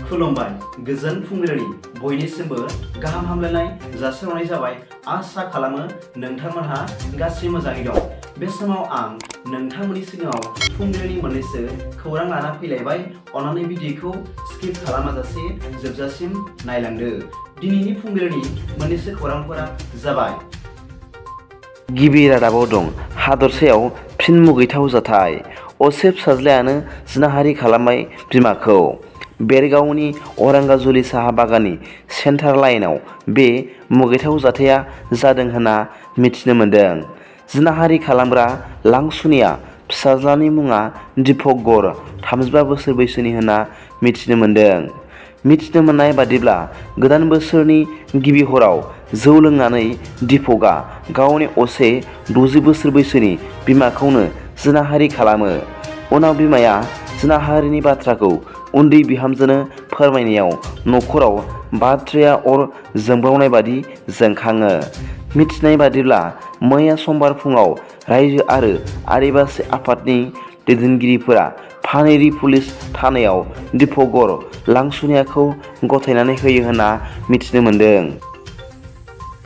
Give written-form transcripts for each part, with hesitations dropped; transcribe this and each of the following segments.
खुलुमबाय गोजोन फुंबिलिनि बयनिसिमबो गाहाम हामलायनाय जासिहरनाय जाबाय। आसा खालामो नोंथांमोनहा गासै मोजाङै दं। बे समाव आं नोंथांमोननि सिगाङाव फुंबिलिनि मोननैसो खौरां लाना फैलायबाय। अन्नानै भिडिअखौ स्किप खालामाजासे जोबजासिम नायलांदो। दिनैनि फुंबिलिनि मोननैसो खौरांफोरा जाबाय। गिबि रादाबाव दं हादरसायाव फिन मुगैथाव जाथाय। असे फिसाज्लायानो जिनाहारि खालामबाय बिमाखौ। बेरगावनि औरंगाजुलि साहा बागाननि सेन्टार लाइनआव बे मुगैथाव जाथाया जादों होनना मिथिनो मोन्दों। जिनाहारि खालामग्रा लांसुनिया फिसाज्लानि मुङा दीपक गर 35 बोसोर बैसोनि होनना मिथिनो मोन्दों। मिथिनो मोननाय बादिब्ला गोदान बोसोरनि गिबि हराव जौ लोंनानै दीपकआ गावनि असे 60 बोसोर बैसोनि बिमाखौनो जिनाहारि खालामो। उनाव बिमाया जिनाहारिनि बाथ्राखौ उन्दै बिहामजोनो फोरमायनायाव नखराव बाथ्राया अर जोंब्लावनाय बादि जोंखाङो। मिथिनाय बादिब्ला मैया समबार फुङाव रायजो आरो आदिबासि आफादनि दैदेनगिरिफोरा पानेरि पुलिस थानायाव दीपक गर लांसुनियाखौ गथायनानै होयो होनना मिथिनो मोन्दों।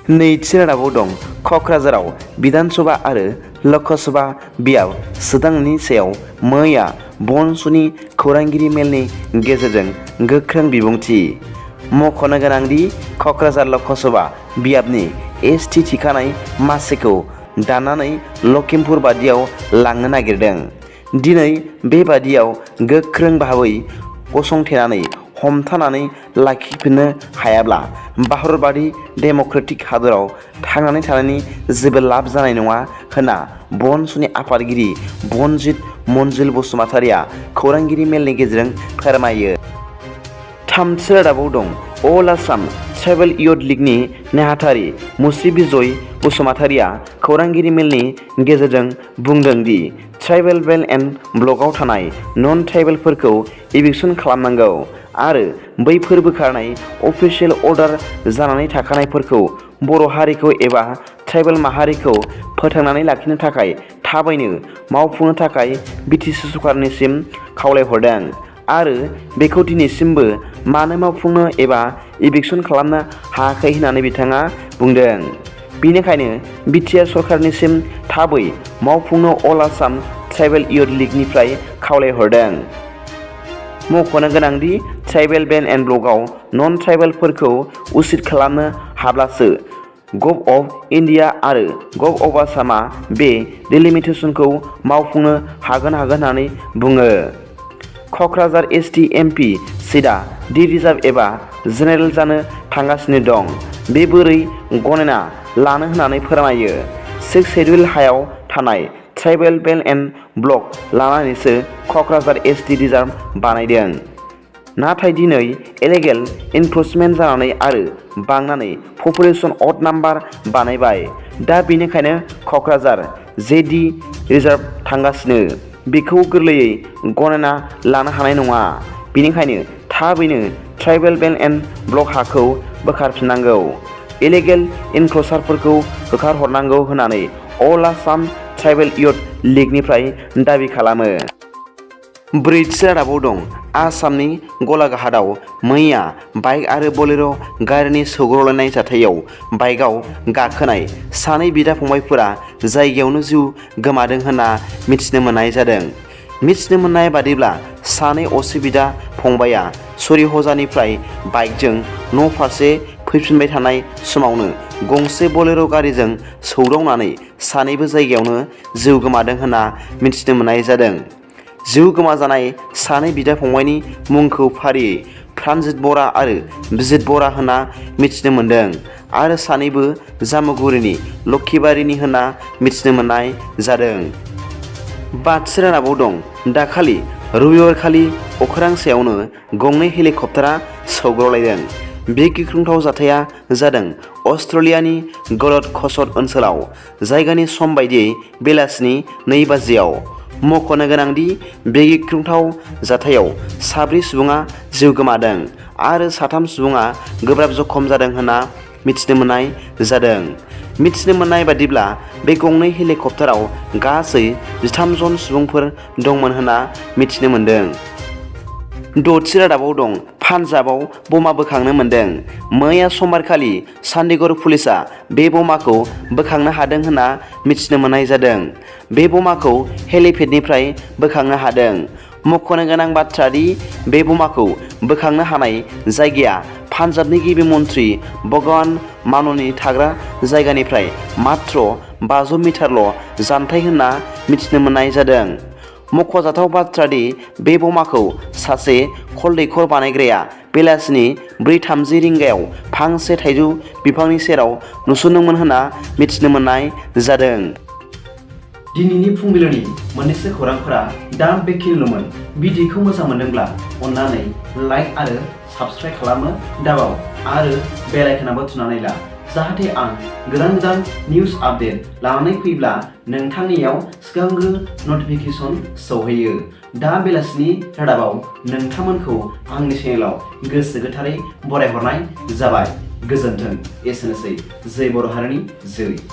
नैथि रादाबाव दं क'क्राझाराव बिधान सभा आरो लक'सभ बियाब सोदांनायनि सायाव मैया बनसुनि खौरांगिरि मेलनि गेजेरजों गोख्रों बिबुंथि। मख'नो गोनांदि क'क्राझार लक'सभ बियाबनि एसटि थिखानाय मासिखौ दाननानै लखिमपुर बादियाव लांनो नागिरदों। दिनै बे बादियाव गोख्रों भाबै गसंथेनानै हमथानानै लाखिफिननो हायाब्ला भारतबादि डेम'क्रेटिक हादराव थांनानै थानायनि जेबो लाब जानाय नङा होनना बनसुनि आफादगिरि बनजित मन्जिल बसुमतारिया खौरांगिरि मेलनि गेजेरजों फोरमायो। थामथि रादाबाव दं अल आसाम ट्राइबेल इयुथ लीगनि नेहाथारि मुस्रि बिजय बसुमतारिया खौरांगिरि मेलनि गेजेरजों बुंदों दि ट्राइबेल बेल्ट एन्ड ब्लकआव थानाय नन ट्राइबेलफोरखौ इभिक्सन खालामनांगौ आरो बैफोर बोखारनाय अफिसियेल अर्डार जानानै थाखानायफोरखौ बर' हारिखौ एबा ट्राइबेल माहारिखौ फोथांनानै लाखिनो थाखाय थाबैनो मावफुंनो थाखाय बिटिसि सरकारनिसिम खावलायहरदों आरो बेखौ दिनैसिमबो मानो मावफुंनो एबा इभिक्सन खालामनो हायाखै होननानै बिथाङा बुंदों। बेनिखायनो बिटिआर सरकारनिसिम थाबै मावफुंनो अल आसाम ट्राइबेल इयुथ लीगनिफ्राय खावलायहरदों। मख'नो गोनांदि ट्राइबेल बेल्ट एन्ड ब्लकआव नन ट्राइबेलफोरखौ उचित खालामनो हाब्लासो गभ अफ इन्डिया आरो गभ अफ आसामा बे डिलिमिटेसनखौ मावफुंनो हागोन होननानै बुङो। क'क्राझार एसटि एमपि सिटआ डि रिजार्भ एबा जेनेरेल जानो थांगासिनो दं। बे बोरै गनायना लानो होननानै फोरमायो। 6 शेड्युल हायाव थानाय ट्राइबेल बेल्ट एन्ड ब्लक लानानैसो क'क्राझार एसटि रिजार्भ बानायदों। नाथाय दिनै इलिगेल इनक्रोचमेन्ट जानानै आरो बांनानै पपुलेसन अड नाम्बार बानायबाय। दा बेनिखायनो क'क्राझार जेडि रिजार्भ थांगासिनो बेखौ गोरलैयै गनायना लानो हानाय नङा। बेनिखायनो थाबैनो ट्राइबेल बेल्ट एन्ड ब्लक हाखौ बोखारफिननांगौ, इलिगेल इनक्रोचारफोरखौ होखारहरनांगौ होननानै अल आसाम ट्राइबेल इयुथ लीगनिफ्राय दाबि खालामो। ब्रैथि रादाबाव दं आसामनि गलाघाटआव मैया बाइक आरो बलेर' गारिनि सौग्रावलायनाय जाथायाव बाइकआव गाखोनाय सानै बिदा फंबायफोरा जायगायावनो जिउ गोमादों होनना मिथिनो मोननाय जादों। मिथिनो मोननाय बादिब्ला सानै असे बिदा फंबाया सरिहजानिफ्राय बाइकजों न' फारसे फैफिनबाय थानाय समावनो गंसे बलेर' गारिजों सौदावनानै सानैबो जायगायावनो जिउ गोमादों होनना मिथिनो मोननाय जादों। जिउ गोमाजानाय सानै बिदा फंबायनि मुंखौ फारियै प्रान्जित बरा आरो बिजित बरा होनना मिथिनो मोन्दों आरो सानैबो जामुगुरिनि लक्खिबारिनि होनना मिथिनो मोननाय जादों। बाथि रादाबाव दं दाखालि रबिबारखालि अख्रां सायावनो गंनै हेलिकप्टारा सौग्रावलायदों। बे गिख्रंथाव जाथाया जादों अस्ट्रेलियानि गलद क'स्ट ओनसोलाव जायगानि सम बायदियै बेलासिनि 2 बाजियाव। मख'नो गोनांदि बे गिख्रंथाव जाथायाव 4 सुबुङा जिउ गोमादों आरो 3 सुबुङा गोब्राब जखम जादों होनना मिथिनो मोननाय जादों। मिथिनो मोननाय बादिब्ला बे गंनै हेलिकप्टाराव गासै 13 जन सुबुंफोर दंमोन होनना मिथिनो मोन्दों। द'थि रादाबाव दं पान्जाबाव बमा बोखांनो मोन्दों। मैया समबारखालि चन्डीगढ़ पुलिसा बे बमाखौ बोखांनो हादों होनना मिथिनो मोननाय जादों। बे बमाखौ हेलिपेडनिफ्राय बोखांनो हादों। मख'नो गोनां बाथ्रा दि बे बमाखौ बोखांनो हानाय जायगाया पान्जाबनि गिबि मन्थ्रि भगवान माननि थाग्रा जायगानिफ्राय मात्र 500 मिटारल' जानथाय होनना मिथिनो मोननाय जादों। मख'जाथाव बाथ्रा दि बे बमाखौ सासे खल दैखर बानायग्राया बेलासिनि 4:30 रिंगायाव फांसे थाइजौ बिफांनि सेराव नुसनदोंमोन होनना मिथिनो मोननाय जादों। दिनैनि फुंबिलिनि मोननैसो खौरांफोरा दा बेखिनिल'मोन। भिडिअखौ मोजां मोनदोंब्ला अन्नानै लाइक आरो साबस्क्राइब खालामनो दाबाव आरो बेल आइकनआबो थुनानै ला, जाहाथे आं गोदान निउस आपडेट लानानै फैब्ला नोंथांनियाव सिगांग्रो नटिफिकेसन सौहैयो। दा बेलासिनि रादाबाव नोंथांमोनखौ आंनि चेनेलाव गोसो गोथारै बरायहरनाय जाबाय। गोजोन्थों। एसेनोसै। जै बर' हारिनि जै।